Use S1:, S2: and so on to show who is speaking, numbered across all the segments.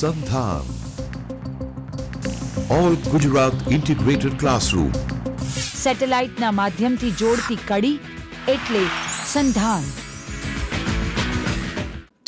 S1: SANDHAN, All Gujarat Integrated Classroom.
S2: સેટેલાઇટના માધ્યમથી જોડતી કડી એટલે સંધાન.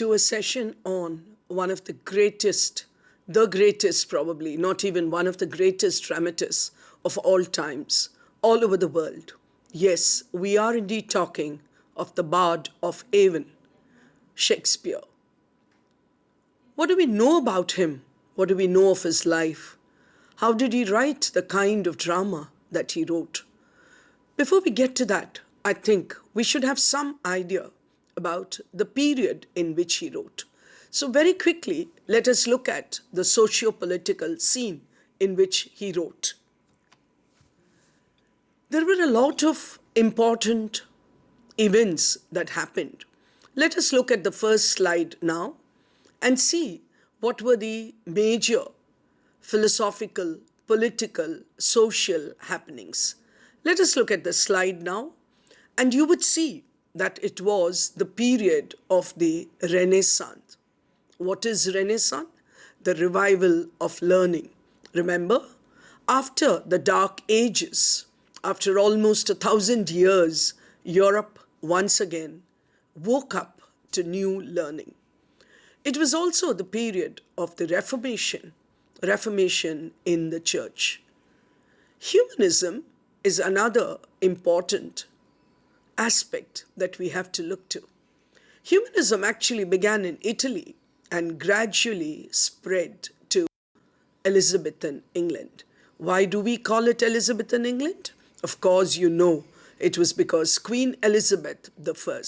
S3: To a session on one of the greatest probably, not even one of the greatest dramatists of all times, all over the world. Yes, we are indeed talking of the Bard of Avon, Shakespeare. What do we know about him? What do we know of his life? How did he write the kind of drama that he wrote? Before we get to that, I think we should have some idea about the period in which he wrote. So very quickly, let us look at the socio-political scene in which he wrote. There were a lot of important events that happened. Let us look at the first slide now and see what were the major philosophical, political, social happenings. Let us look at the slide now, and you would see that it was the period of the Renaissance. What is Renaissance? The revival of learning. Remember, after the Dark Ages, after almost 1,000 years, Europe once again woke up to new learning. It was also the period of the Reformation in the church. Humanism is another important aspect that we have to look to. Humanism actually began in Italy and gradually spread to Elizabethan England. Why do we call it Elizabethan England? Of course, you know, it was because Queen Elizabeth I,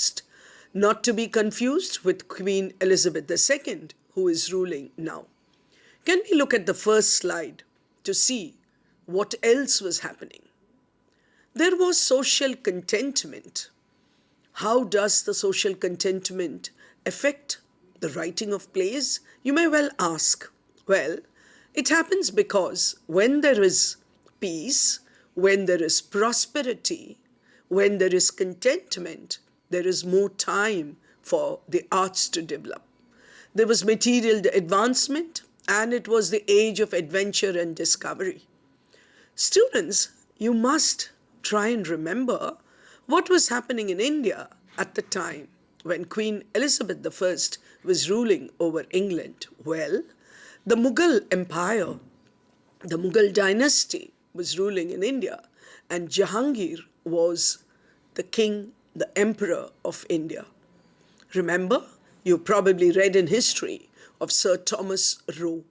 S3: not to be confused with Queen Elizabeth II, who is ruling now. Can we look at the first slide to see what else was happening? There was social contentment. How does the social contentment affect the writing of plays? You may well ask. Well, it happens because when there is peace, when there is prosperity, when there is contentment, there is more time for the arts to develop. There was material advancement, and it was the age of adventure and discovery. Students, you must try and remember what was happening in India at the time when Queen Elizabeth I was ruling over England. Well, the Mughal Empire, the Mughal dynasty was ruling in India, and Jahangir was the king, the emperor of India. Remember, you probably read in history of Sir Thomas Roe,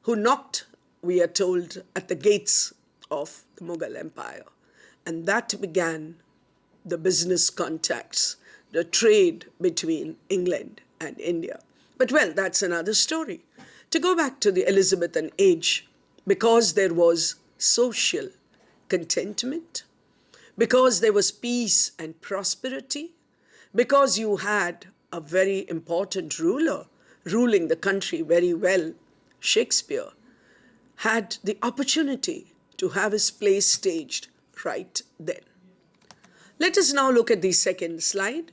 S3: who knocked, we are told, at the gates of the Mughal Empire. And that began the business contacts, the trade between England and India. But well, that's another story. To go back to the Elizabethan age, because there was social contentment, because there was peace and prosperity, because you had a very important ruler ruling the country very well, Shakespeare had the opportunity to have his play staged right then. Let us now look at the second slide.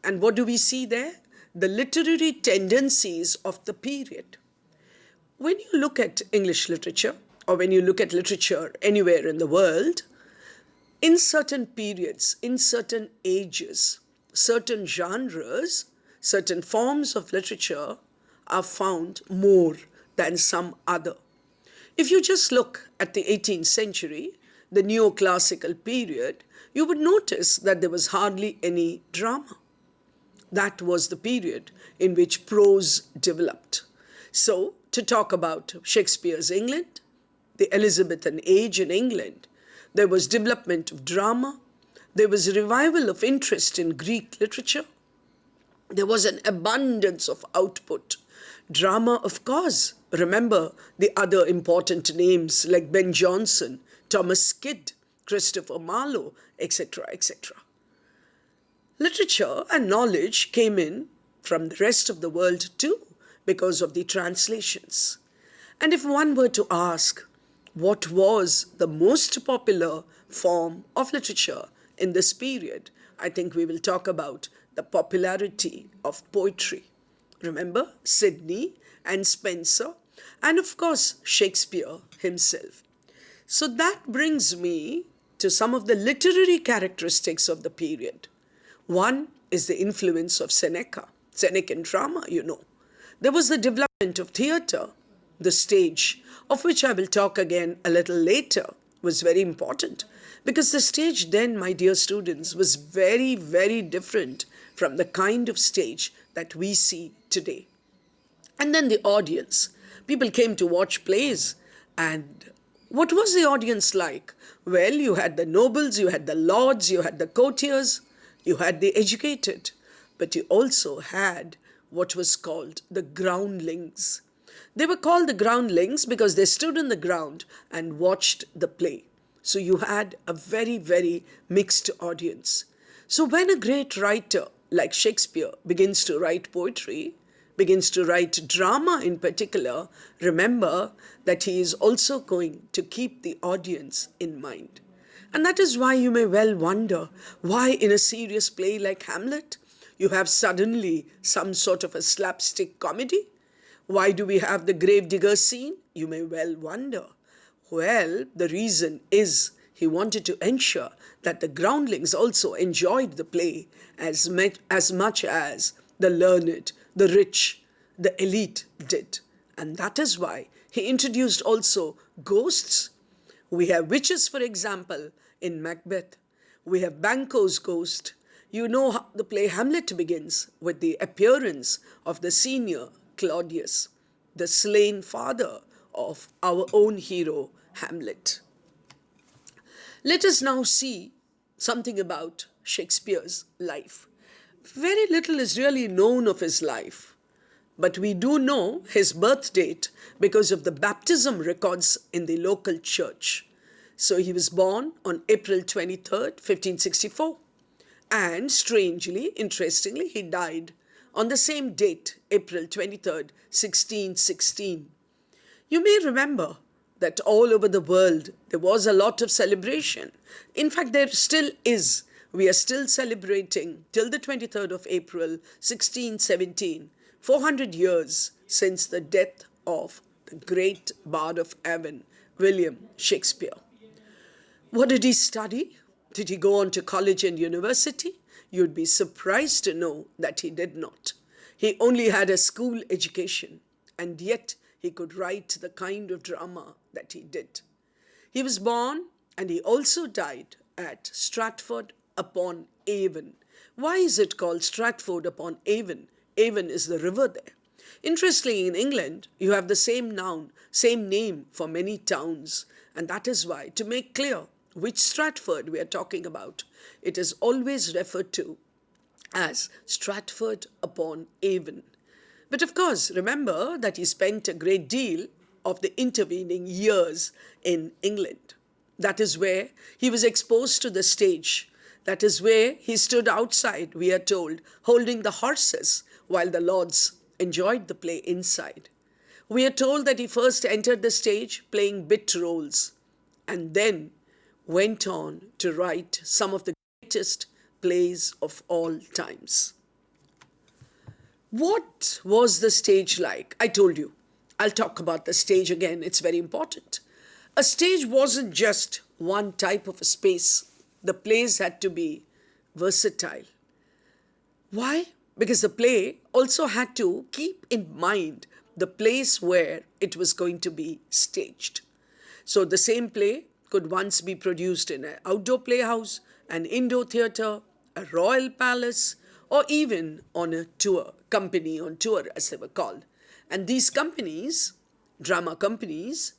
S3: And what do we see there? The literary tendencies of the period. When you look at English literature, or when you look at literature anywhere in the world, in certain periods, in certain ages, certain genres, certain forms of literature are found more than some other. If you just look at the 18th century, the neoclassical period, you would notice that there was hardly any drama. That was the period in which prose developed. So, to talk about Shakespeare's England, the Elizabethan age in England, there was development of drama, there was a revival of interest in Greek literature, there was an abundance of output. Drama, of course, remember the other important names like Ben Jonson, Thomas Kidd, Christopher Marlowe, etc., etc. Literature and knowledge came in from the rest of the world too because of the translations. And if one were to ask what was the most popular form of literature in this period, I think we will talk about the popularity of poetry. Remember, Sidney and Spenser, and of course Shakespeare himself. So that brings me to some of the literary characteristics of the period. One is the influence of Senecan drama, you know. There was the development of theatre, the stage, of which I will talk again a little later, was very important. Because the stage then, my dear students, was very, very different from the kind of stage that we see today. And then the audience. People came to watch plays. And what was the audience like? Well, you had the nobles, you had the lords, you had the courtiers, you had the educated. But you also had what was called the groundlings. They were called the groundlings because they stood on the ground and watched the play. So you had a very, very mixed audience. So when a great writer like Shakespeare begins to write poetry, begins to write drama in particular, remember that he is also going to keep the audience in mind. And that is why you may well wonder why in a serious play like Hamlet, you have suddenly some sort of a slapstick comedy. Why do we have the gravedigger scene? You may well wonder. Well, the reason is he wanted to ensure that the groundlings also enjoyed the play as much as the learned, the rich, the elite did. And that is why he introduced also ghosts. We have witches, for example, in Macbeth. We have Banquo's ghost. You know how the play Hamlet begins with the appearance of the senior Claudius, the slain father of our own hero, Hamlet. Let us now see something about Shakespeare's life. Very little is really known of his life, but we do know his birth date because of the baptism records in the local church. So he was born on April 23rd, 1564. And strangely, interestingly, he died on the same date, April 23rd, 1616. You may remember that all over the world there was a lot of celebration. In fact, there still is. We are still celebrating till the 23rd of April, 1617, 400 years since the death of the great bard of Avon, William Shakespeare. What did he study? Did he go on to college and university? You'd be surprised to know that he did not. He only had a school education, and yet he could write the kind of drama that he did. He was born and he also died at Stratford-upon-Avon. Why is it called Stratford-upon-Avon? Avon is the river there. Interestingly, in England, you have the same name for many towns, and that is why, to make clear which Stratford we are talking about, it is always referred to as Stratford-upon-Avon. But of course, remember that he spent a great deal of the intervening years in England. That is where he was exposed to the stage. That is where he stood outside, we are told, holding the horses while the lords enjoyed the play inside. We are told that he first entered the stage playing bit roles and then went on to write some of the greatest plays of all times. What was the stage like? I told you, I'll talk about the stage again. It's very important. A stage wasn't just one type of a space. The plays had to be versatile. Why? Because the play also had to keep in mind the place where it was going to be staged. So the same play could once be produced in an outdoor playhouse, an indoor theatre, a royal palace, or even on a tour, company on tour as they were called. And these companies, drama companies,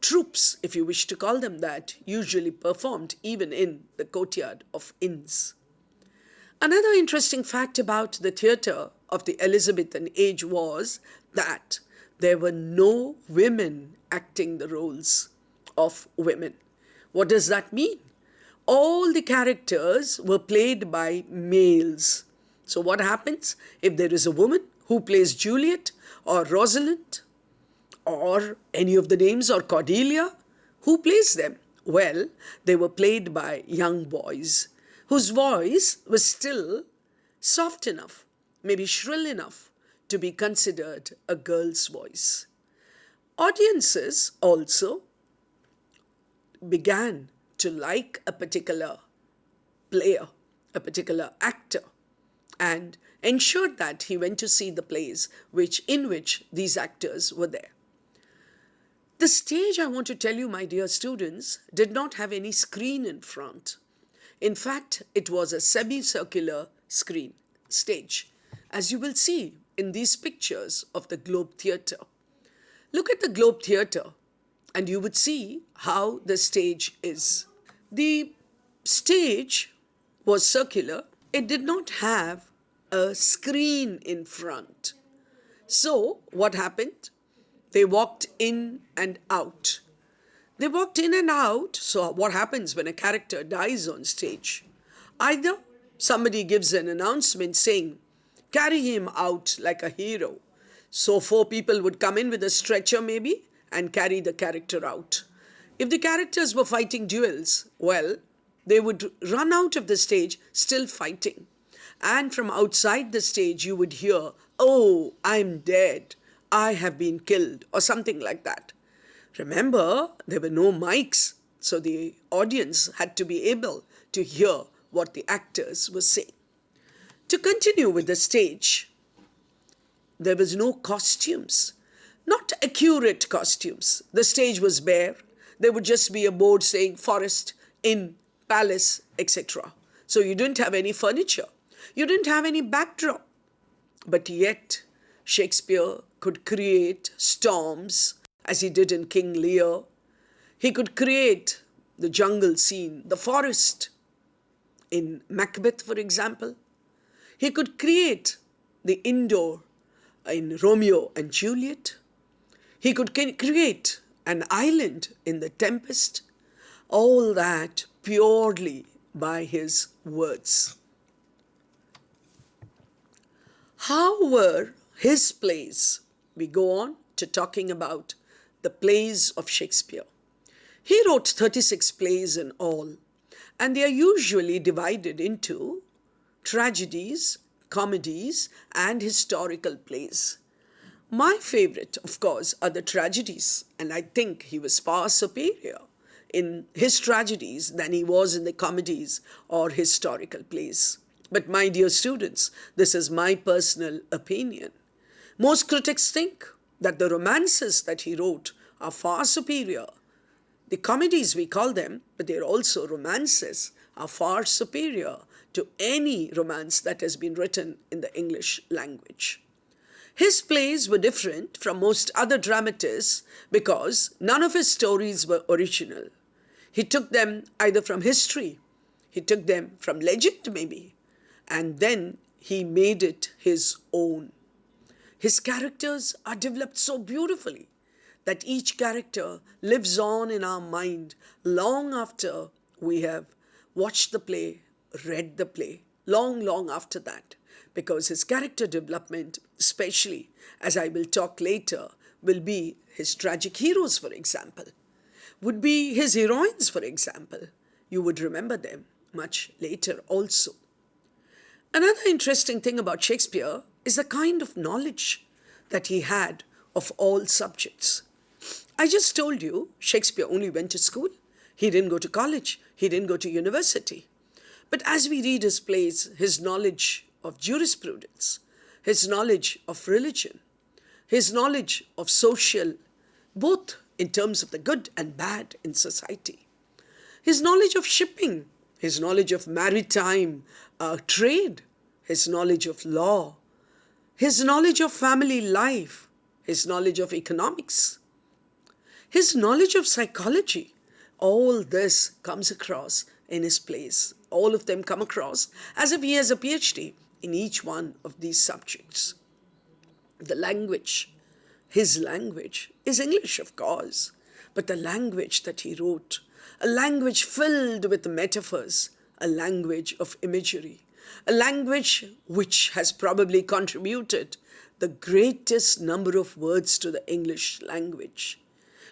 S3: troupes, if you wish to call them that, usually performed even in the courtyard of inns. Another interesting fact about the theatre of the Elizabethan age was that there were no women acting the roles of women. What does that mean? All the characters were played by males. So what happens if there is a woman who plays Juliet or Rosalind or any of the names, or Cordelia? Who plays them? Well, they were played by young boys whose voice was still soft enough, maybe shrill enough to be considered a girl's voice. Audiences also began to like a particular player, a particular actor, and ensured that he went to see the plays in which these actors were there. The stage, I want to tell you, my dear students, did not have any screen in front. In fact, it was a semicircular stage, as you will see in these pictures of the Globe Theatre. Look at the Globe Theatre and you would see how the stage is. The stage was circular. It did not have a screen in front. So what happened? They walked in and out. They walked in and out. So what happens when a character dies on stage? Either somebody gives an announcement saying, carry him out like a hero. So 4 people would come in with a stretcher maybe and carry the character out. If the characters were fighting duels, well, they would run out of the stage still fighting. And from outside the stage, you would hear, oh, I'm dead, I have been killed, or something like that. Remember, there were no mics, so the audience had to be able to hear what the actors were saying. To continue with the stage, there was no costumes, not accurate costumes. The stage was bare. There would just be a board saying forest, inn, palace, etc. So you didn't have any furniture. You didn't have any backdrop. But yet, Shakespeare could create storms, as he did in King Lear. He could create the jungle scene, the forest, in Macbeth, for example. He could create the indoor in Romeo and Juliet. He could create an island in The Tempest. All that purely by his words. How were his plays? We go on to talking about the plays of Shakespeare. He wrote 36 plays in all, and they are usually divided into tragedies, comedies, and historical plays. My favorite, of course, are the tragedies, and I think he was far superior in his tragedies than he was in the comedies or historical plays. But my dear students, this is my personal opinion. Most critics think that the romances that he wrote are far superior. The comedies, we call them, but they're also romances, are far superior to any romance that has been written in the English language. His plays were different from most other dramatists because none of his stories were original. He took them either from history, he took them from legend maybe, and then he made it his own. His characters are developed so beautifully that each character lives on in our mind long after we have watched the play, read the play, long after that. Because his character development, especially as I will talk later, will be his tragic heroes, for example, would be his heroines, for example. You would remember them much later also. Another interesting thing about Shakespeare is the kind of knowledge that he had of all subjects. I just told you Shakespeare only went to school. He didn't go to college. He didn't go to university. But as we read his plays, his knowledge of jurisprudence, his knowledge of religion, his knowledge of social, both in terms of the good and bad in society, his knowledge of shipping, his knowledge of maritime trade, his knowledge of law, his knowledge of family life, his knowledge of economics, his knowledge of psychology, all this comes across in his plays. All of them come across as if he has a PhD in each one of these subjects. The language, his language is English, of course, but the language that he wrote, a language filled with metaphors, a language of imagery, a language which has probably contributed the greatest number of words to the English language.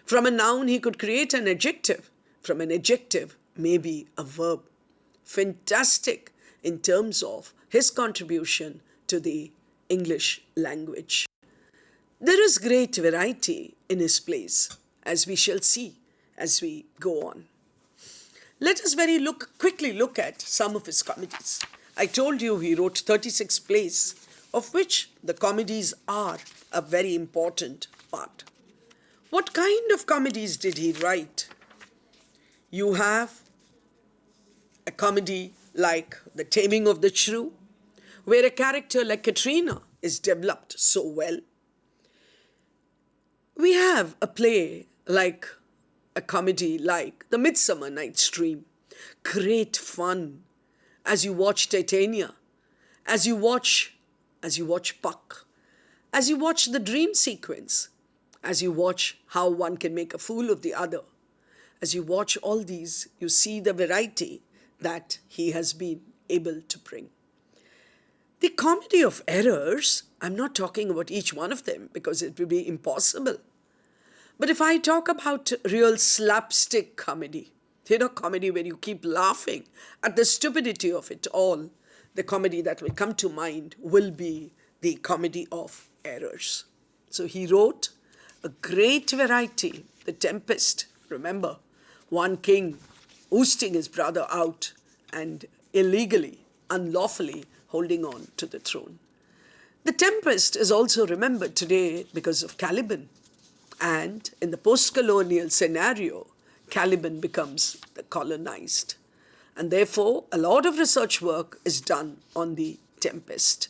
S3: From a noun, he could create an adjective. From an adjective, maybe a verb. Fantastic in terms of his contribution to the English language. There is great variety in his plays, as we shall see as we go on. Let us quickly look at some of his comedies. I told you he wrote 36 plays, of which the comedies are a very important part. What kind of comedies did he write? You have a comedy like The Taming of the Shrew, where a character like Katrina is developed so well. We have a play like a comedy like The Midsummer Night's Dream. Great fun as you watch Titania, as you watch Puck, as you watch the dream sequence, as you watch how one can make a fool of the other. As you watch all these, you see the variety that he has been able to bring. The comedy of errors, I'm not talking about each one of them because it will be impossible. But if I talk about real slapstick comedy, comedy where you keep laughing at the stupidity of it all, the comedy that will come to mind will be the comedy of errors. So he wrote a great variety. The Tempest, remember, one king ousting his brother out and illegally, unlawfully holding on to the throne. The Tempest is also remembered today because of Caliban. And in the post-colonial scenario, Caliban becomes the colonized. And therefore, a lot of research work is done on the Tempest.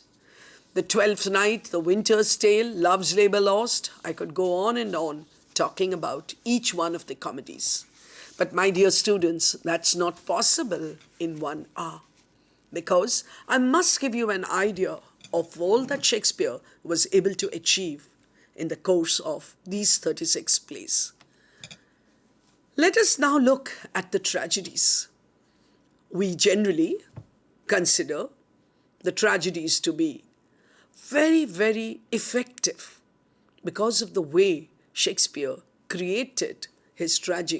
S3: The 12th Night, The Winter's Tale, Love's Labour Lost. I could go on and on talking about each one of the comedies. But my dear students, that's not possible in 1 hour. Because I must give you an idea of all that Shakespeare was able to achieve in the course of these 36 plays. Let us now look at the tragedies. We generally consider the tragedies to be very, very effective because of the way Shakespeare created his tragedies.